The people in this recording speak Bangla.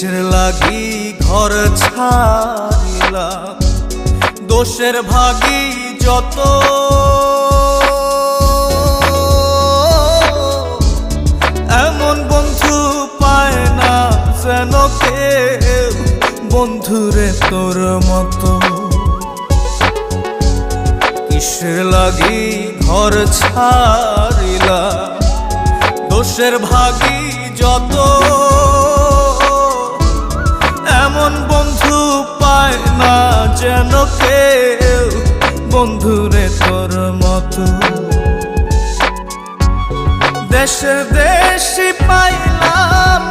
কিসের লাগি ঘর ছাড়িলাম, দোষের ভাগী যত, এমন বন্ধু পায় না যেন কেউ, বন্ধুরে তোর মতো। কিসের লাগি ঘর ছাড়িলাম, দোষের ভাগী যত, এমন বন্ধু পায় না যেন কেউ, বন্ধুরে তোর মতো। দেশে দেশে পাইলাম